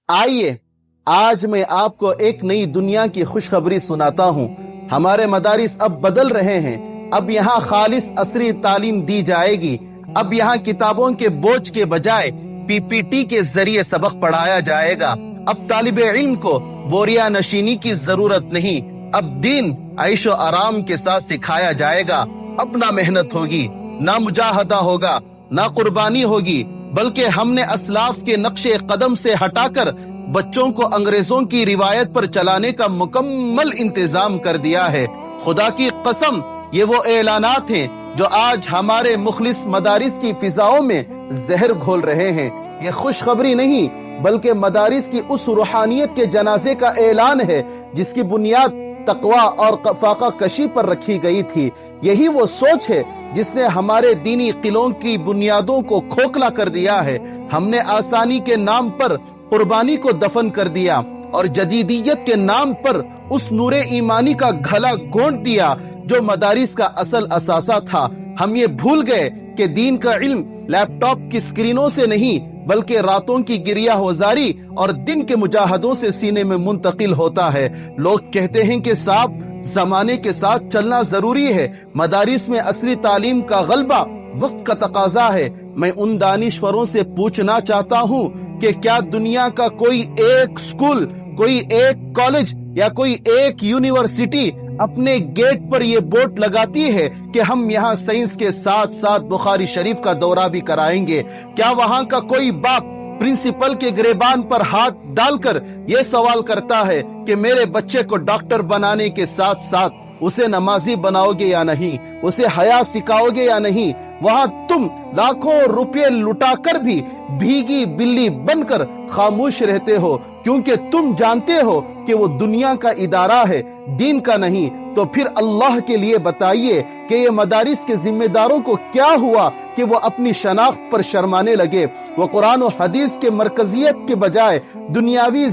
आइए आज मैं आपको एक नई दुनिया की खुशखबरी सुनाता हूँ। हमारे मदारिस अब बदल रहे हैं। अब यहाँ खालिस असरी तालीम दी जाएगी। अब यहाँ किताबों के बोझ के बजाय पीपीटी के जरिए सबक पढ़ाया जाएगा। अब तालिबे इल्म को बोरिया नशीनी की जरूरत नहीं। अब दीन ऐशो आराम के साथ सिखाया जाएगा। अब ना मेहनत होगी, ना मुजाहदा होगा, ना कुर्बानी होगी, बल्कि हमने असलाफ के नक्शे कदम से हटाकर बच्चों को अंग्रेजों की रिवायत पर चलाने का मुकम्मल इंतजाम कर दिया है। खुदा की कसम, ये वो ऐलानात हैं जो आज हमारे मुखलिस मदारिस की फिजाओं में जहर घोल रहे हैं। ये खुशखबरी नहीं बल्कि मदारिस की उस रूहानियत के जनाजे का ऐलान है जिसकी बुनियाद तकवा और फाका कशी पर रखी गई थी। यही वो सोच है जिसने हमारे दीनी किलों की बुनियादों को खोखला कर दिया है। हमने आसानी के नाम पर कुर्बानी को दफन कर दिया और जदीदियत के नाम पर उस नूरे ईमानी का घला घोंट दिया जो मदारिस का असल असासा था। हम ये भूल गए कि दीन का इल्म लैपटॉप की स्क्रीनों से नहीं बल्कि रातों की गिरिया होजारी और दिन के मुजाहदों से सीने में मुंतकिल होता है। लोग कहते हैं कि साहब जमाने के साथ चलना जरूरी है। मदारिस में असली तालीम का गलबा वक्त का तकाजा है। मैं उन दानिश्वरों से पूछना चाहता हूँ कि क्या दुनिया का कोई एक स्कूल, कोई एक कॉलेज या कोई एक यूनिवर्सिटी अपने गेट पर ये बोर्ड लगाती है कि हम यहाँ साइंस के साथ साथ बुखारी शरीफ का दौरा भी कराएंगे? क्या वहाँ का कोई बाप प्रिंसिपल के गिरेबान पर हाथ डालकर ये सवाल करता है कि मेरे बच्चे को डॉक्टर बनाने के साथ साथ उसे नमाजी बनाओगे या नहीं, उसे हया सिखाओगे या नहीं? वहाँ तुम लाखों रुपए लुटाकर भी भीगी बिल्ली बनकर खामोश रहते हो क्योंकि तुम जानते हो कि वो दुनिया का इदारा है, दीन का नहीं। तो फिर अल्लाह के लिए बताइए कि ये मदारिस के जिम्मेदारों को क्या हुआ कि वो अपनी शनाख्त पर शर्माने लगे। वो कुरान और हदीस के मरकजियत के बजाय दुनियावी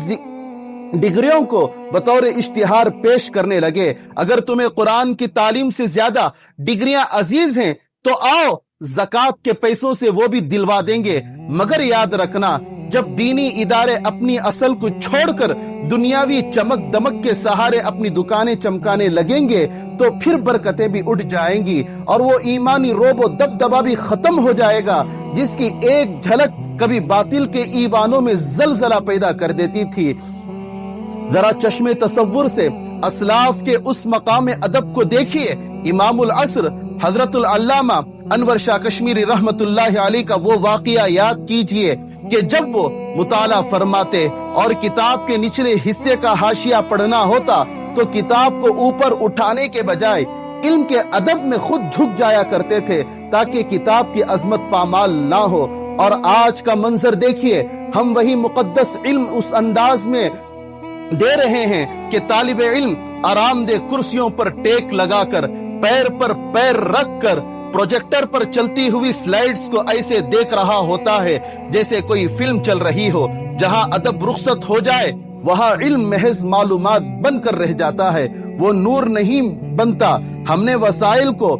डिग्रियों को बतौर इश्तिहार पेश करने लगे। अगर तुम्हें कुरान की तालीम से ज्यादा डिग्रियां अजीज हैं तो आओ ज़कात के पैसों से वो भी दिलवा देंगे। मगर याद रखना, जब दीनी इदारे अपनी असल को छोड़कर दुनियावी चमक दमक के सहारे अपनी दुकानें चमकाने लगेंगे तो फिर बरकतें भी उठ जाएंगी और वो ईमानी रोबो दबदबा भी खत्म हो जाएगा जिसकी एक झलक कभी बातिल के ईवानों में जलजला पैदा कर देती थी। जरा चश्मे तसव्वुर से असलाफ के उस मकाम अदब को देखिए। इमामुल असर हजरतुल अल्लामा अनवर शाह कश्मीरी रहमतुल्लाह अलैह का वो वाक़िया याद कीजिए कि जब वो मुताला फरमाते और किताब के निचले हिस्से का हाशिया पढ़ना होता तो किताब को ऊपर उठाने के बजाय इल्म के अदब में खुद झुक जाया करते थे ताकि किताब की अजमत पामाल ना हो। और आज का मंजर देखिए, हम वही मुकद्दस इल्म उस अंदाज में दे रहे हैं कि तालिबे इल्म आरामदेह कुर्सियों पर टेक लगाकर पैर पर पैर रखकर प्रोजेक्टर पर चलती हुई स्लाइड्स को ऐसे देख रहा होता है जैसे कोई फिल्म चल रही हो। जहां अदब रुखसत हो जाए वहां इल्म महज मालूमात बनकर रह जाता है, वो नूर नहीं बनता। हमने वसाइल को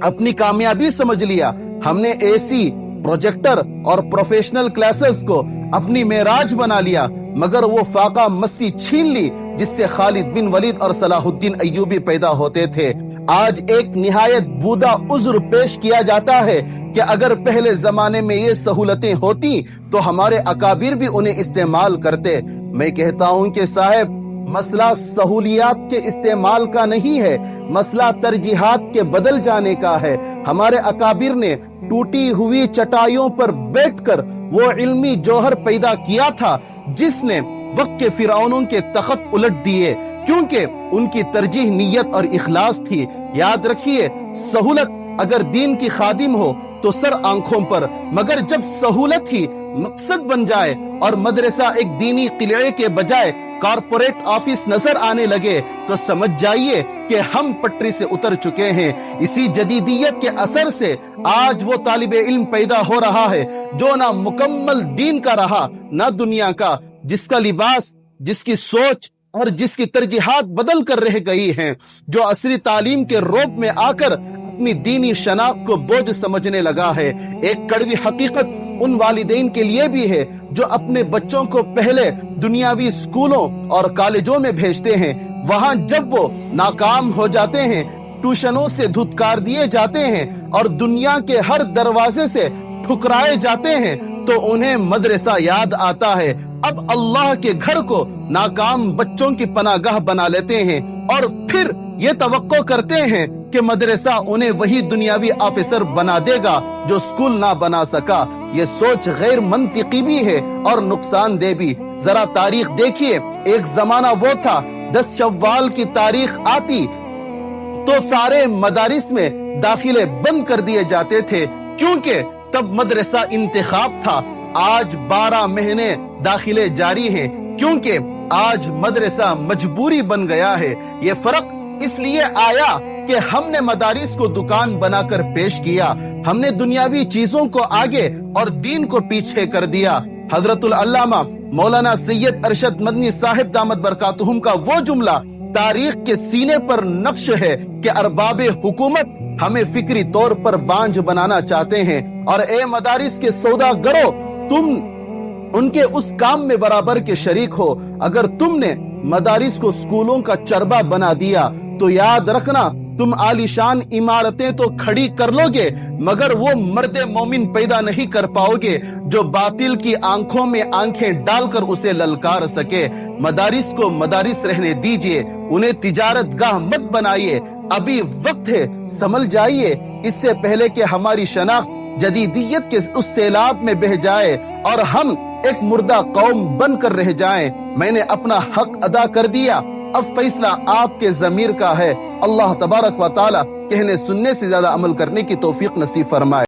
अपनी कामयाबी समझ लिया। हमने एसी, प्रोजेक्टर और प्रोफेशनल क्लासेस को अपनी मेराज बना लिया, मगर वो फाका मस्ती छीन ली जिससे खालिद बिन वलीद और सलाहुद्दीन अय्यूबी पैदा होते थे। आज एक निहायत बूदा उज्र पेश किया जाता है कि अगर पहले जमाने में ये सहूलतें होती तो हमारे अकाबिर भी उन्हें इस्तेमाल करते। मैं कहता हूँ कि साहब, मसला सहूलियात के इस्तेमाल का नहीं है, मसला तरजीहात के बदल जाने का है। हमारे अकाबिर ने टूटी हुई चटाइयों पर बैठकर वो इल्मी जौहर पैदा किया था जिसने वक्त के फिरौनों के तख्त उलट दिए क्योंकि उनकी तरजीह नियत और इखलास थी। याद रखिए, सहूलत अगर दीन की खादिम हो तो सर आंखों पर, मगर जब सहूलत ही मकसद बन जाए और मदरसा एक दीनी किले के बजाय कारपोरेट ऑफिस नजर आने लगे तो समझ जाइए कि हम पटरी से उतर चुके हैं। इसी जदीदियत के असर से आज वो तालिबे इल्म पैदा हो रहा है जो ना मुकम्मल दीन का रहा ना दुनिया का, जिसका लिबास, जिसकी सोच और जिसकी तरजीहात बदल कर रह गई हैं, जो असली तालीम के रोब में आकर अपनी दीनी शनाख्त को बोझ समझने लगा है। एक कड़वी हकीकत उन वालिदैन के लिए भी है जो अपने बच्चों को पहले दुनियावी स्कूलों और कॉलेजों में भेजते हैं। वहां जब वो नाकाम हो जाते हैं, ट्यूशनों से धुतकार दिए जाते हैं और दुनिया के हर दरवाजे से ठुकराए जाते हैं, तो उन्हें मदरसा याद आता है। अब अल्लाह के घर को नाकाम बच्चों की पनागाह बना लेते हैं और फिर ये तवक्को करते हैं कि मदरसा उन्हें वही दुनियावी ऑफिसर बना देगा जो स्कूल ना बना सका। ये सोच गैर मंतिकी भी है और नुकसानदेह भी। जरा तारीख देखिए, एक जमाना वो था 10 शव्वाल की तारीख आती तो सारे मदारिस में दाखिले बंद कर दिए जाते थे, क्योंकि तब मदरसा इंतखाब था। आज 12 महीने दाखिले जारी हैं, क्योंकि आज मदरसा मजबूरी बन गया है। ये फर्क इसलिए आया कि हमने मदारिस को दुकान बनाकर पेश किया। हमने दुनियावी चीजों को आगे और दीन को पीछे कर दिया। हजरतुल अल्लामा मौलाना सैयद अरशद मदनी साहिब दामत बरकातुहुम का वो जुमला तारीख के सीने पर नक्श है कि अरबाबे हुकूमत हमें फिक्री तौर पर बांझ बनाना चाहते हैं। और ए मदारिस के सौदागरों, तुम उनके उस काम में बराबर के शरीक हो। अगर तुमने मदारिस को स्कूलों का चरबा बना दिया तो याद रखना, तुम आलीशान इमारतें तो खड़ी कर लोगे, मगर वो मर्दे मोमिन पैदा नहीं कर पाओगे जो बातिल की आंखों में आंखें डालकर उसे ललकार सके। मदारिस को मदारिस रहने दीजिए, उन्हें तिजारत गाह मत बनाइए। अभी वक्त है, संभल जाइए, इससे पहले कि हमारी शनाख्त जदीदियत के उस सैलाब में बह जाए और हम एक मुर्दा कौम बनकर रह जाएं। मैंने अपना हक अदा कर दिया, अब फैसला आपके ज़मीर का है। अल्लाह तबारक व तआला कहने सुनने से ज्यादा अमल करने की तौफीक नसीब फरमाए।